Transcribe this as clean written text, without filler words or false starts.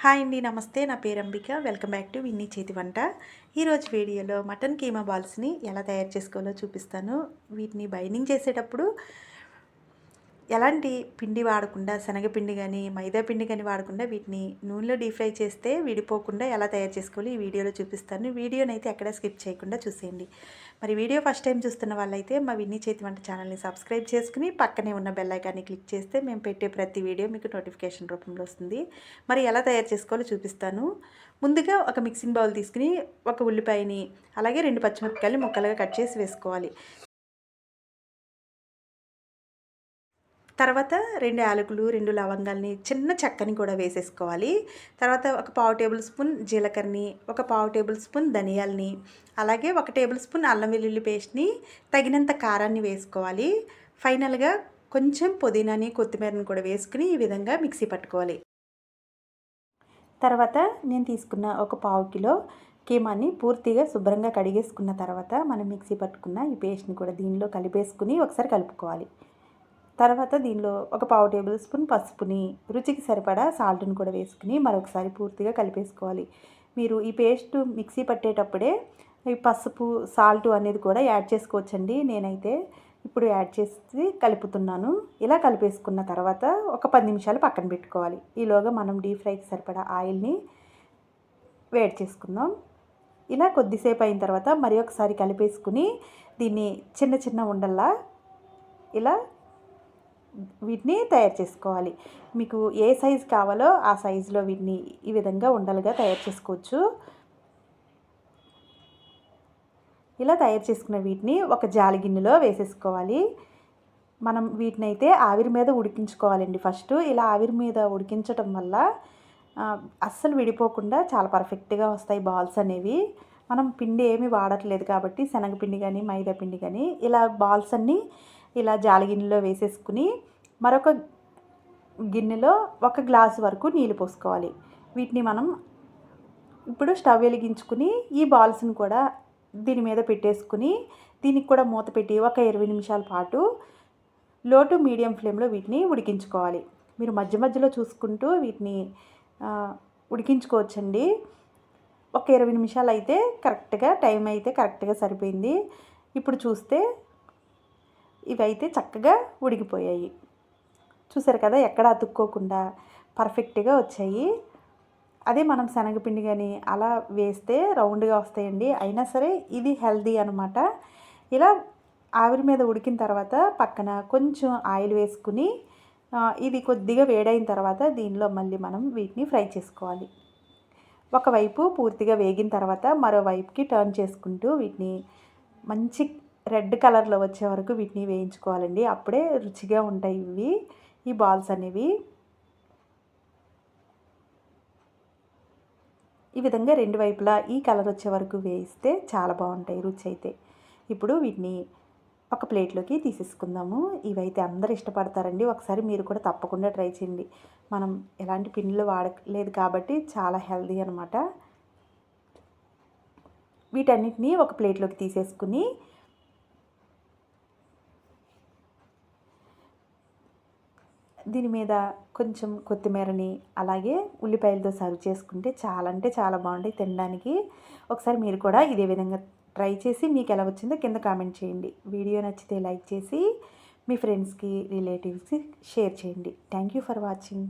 Hi అండి, నమస్తే. నా పేరు Ambika. Welcome back to Vinni చేతి వంట. ఈరోజు వీడియోలో మటన్ కీమా బాల్స్ని ఎలా తయారు చేసుకోవాలో చూపిస్తాను. వీటిని బైండింగ్ చేసేటప్పుడు ఎలాంటి పిండి వాడకుండా, శనగపిండి కానీ మైదా పిండి కానీ వాడకుండా వీటిని నూనెలో డీప్ ఫ్రై చేస్తే విడిపోకుండా ఎలా తయారు చేసుకోవాలి ఈ వీడియోలో చూపిస్తాను. వీడియోని అయితే ఎక్కడ స్కిప్ చేయకుండా చూసేయండి. మరి వీడియో ఫస్ట్ టైం చూస్తున్న వాళ్ళైతే మా విన్నీ చేతి వంట ఛానల్ని సబ్స్క్రైబ్ చేసుకుని పక్కనే ఉన్న బెల్ ఐకాన్ని క్లిక్ చేస్తే మేము పెట్టే ప్రతి వీడియో మీకు నోటిఫికేషన్ రూపంలో వస్తుంది. మరి ఎలా తయారు చేసుకోవాలో చూపిస్తాను. ముందుగా ఒక మిక్సింగ్ బౌల్ తీసుకుని ఒక ఉల్లిపాయని అలాగే 2 పచ్చిమిరపకాయలు ముక్కలుగా కట్ చేసి వేసుకోవాలి. తర్వాత 2 యాలకులు, 2 లవంగాల్ని, చిన్న చెక్కని కూడా వేసేసుకోవాలి. తర్వాత ఒక పావు టేబుల్ స్పూన్ జీలకర్రని, ఒక పావు టేబుల్ స్పూన్ ధనియాలని, అలాగే 1 టేబుల్ స్పూన్ అల్లం వెల్లుల్లి పేస్ట్ని, తగినంత కారాన్ని వేసుకోవాలి. ఫైనల్గా కొంచెం పుదీనాని, కొత్తిమీరని కూడా వేసుకుని ఈ విధంగా మిక్సీ పట్టుకోవాలి. తర్వాత నేను తీసుకున్న ఒక పావు కిలో కీమాని పూర్తిగా శుభ్రంగా కడిగేసుకున్న తర్వాత మనం మిక్సీ పట్టుకున్న ఈ పేస్ట్ని కూడా దీనిలో కలిపేసుకుని ఒకసారి కలుపుకోవాలి. తర్వాత దీనిలో ఒక పావు టేబుల్ స్పూన్ పసుపుని, రుచికి సరిపడా సాల్ట్ని కూడా వేసుకుని మరొకసారి పూర్తిగా కలిపేసుకోవాలి. మీరు ఈ పేస్ట్ మిక్సీ పట్టేటప్పుడే ఈ పసుపు, సాల్ట్ అనేది కూడా యాడ్ చేసుకోవచ్చండి. నేనైతే ఇప్పుడు యాడ్ చేసి కలుపుతున్నాను. ఇలా కలిపేసుకున్న తర్వాత ఒక 10 నిమిషాలు పక్కన పెట్టుకోవాలి. ఈలోగా మనం డీప్ ఫ్రైకి సరిపడా ఆయిల్ని వేడి చేసుకుందాం. ఇలా కొద్దిసేపు అయిన తర్వాత మరి ఒకసారి కలిపేసుకుని దీన్ని చిన్న చిన్న ఉండల్లా ఇలా వీటిని తయారు చేసుకోవాలి. మీకు ఏ సైజు కావాలో ఆ సైజులో వీటిని ఈ విధంగా ఉండలుగా తయారు చేసుకోవచ్చు. ఇలా తయారు చేసుకున్న వీటిని ఒక జాలి గిన్నెలో వేసేసుకోవాలి. మనం వీటిని అయితే ఆవిరి మీద ఉడికించుకోవాలండి. ఫస్ట్ ఇలా ఆవిరి మీద ఉడికించడం వల్ల అస్సలు విడిపోకుండా చాలా పర్ఫెక్ట్గా వస్తాయి బాల్స్ అనేవి. మనం పిండి ఏమీ వాడట్లేదు కాబట్టి శనగపిండి కానీ మైదా పిండి కానీ ఇలా బాల్స్ అన్నీ ఇలా జాలి గిన్నెలో వేసేసుకుని మరొక గిన్నెలో 1 గ్లాసు వరకు నీళ్ళు పోసుకోవాలి. వీటిని మనం ఇప్పుడు స్టవ్ వెలిగించుకుని ఈ బాల్స్ని కూడా దీని మీద పెట్టేసుకుని దీనికి కూడా మూత పెట్టి ఒక 20 నిమిషాల పాటు లో టు మీడియం ఫ్లేమ్లో వీటిని ఉడికించుకోవాలి. మీరు మధ్య మధ్యలో చూసుకుంటూ వీటిని ఉడికించుకోవచ్చండి. ఒక 20 నిమిషాలు అయితే కరెక్ట్గా టైం అయితే కరెక్ట్గా సరిపోయింది. ఇప్పుడు చూస్తే ఇవైతే చక్కగా ఉడికిపోయాయి. చూసారు కదా, ఎక్కడ అతుక్కోకుండా పర్ఫెక్ట్గా వచ్చాయి. అదే మనం శనగపిండి కానీ అలా వేస్తే రౌండ్గా వస్తాయండి. అయినా సరే ఇది హెల్దీ అనమాట. ఇలా ఆవిరి మీద ఉడికిన తర్వాత పక్కన కొంచెం ఆయిల్ వేసుకుని ఇది కొద్దిగా వేడైన తర్వాత దీనిలో మళ్ళీ మనం వీటిని ఫ్రై చేసుకోవాలి. ఒకవైపు పూర్తిగా వేగిన తర్వాత మరోవైపుకి టర్న్ చేసుకుంటూ వీటిని మంచి రెడ్ కలర్లో వచ్చే వరకు వీటిని వేయించుకోవాలండి. అప్పుడే రుచిగా ఉంటాయి ఇవి ఈ బాల్స్ అనేవి. ఈ విధంగా 2 వైపులా ఈ కలర్ వచ్చే వరకు వేయిస్తే చాలా బాగుంటాయి రుచి అయితే. ఇప్పుడు వీటిని ఒక ప్లేట్లోకి తీసేసుకుందాము. ఇవైతే అందరు ఇష్టపడతారండి. ఒకసారి మీరు కూడా తప్పకుండా ట్రై చేయండి. మనం ఎలాంటి పిండిలు వాడలేదు కాబట్టి చాలా హెల్దీ అనమాట. వీటన్నిటిని ఒక ప్లేట్లోకి తీసేసుకుని దీని మీద కొంచెం కొత్తిమీరని అలాగే ఉల్లిపాయలతో సర్వ్ చేసుకుంటే చాలా అంటే చాలా బాగుంటాయి తినడానికి. ఒకసారి మీరు కూడా ఇదే విధంగా ట్రై చేసి మీకు ఎలా వచ్చిందో కింద కామెంట్ చేయండి. వీడియో నచ్చితే లైక్ చేసి మీ ఫ్రెండ్స్కి, రిలేటివ్స్కి షేర్ చేయండి. Thank you for watching.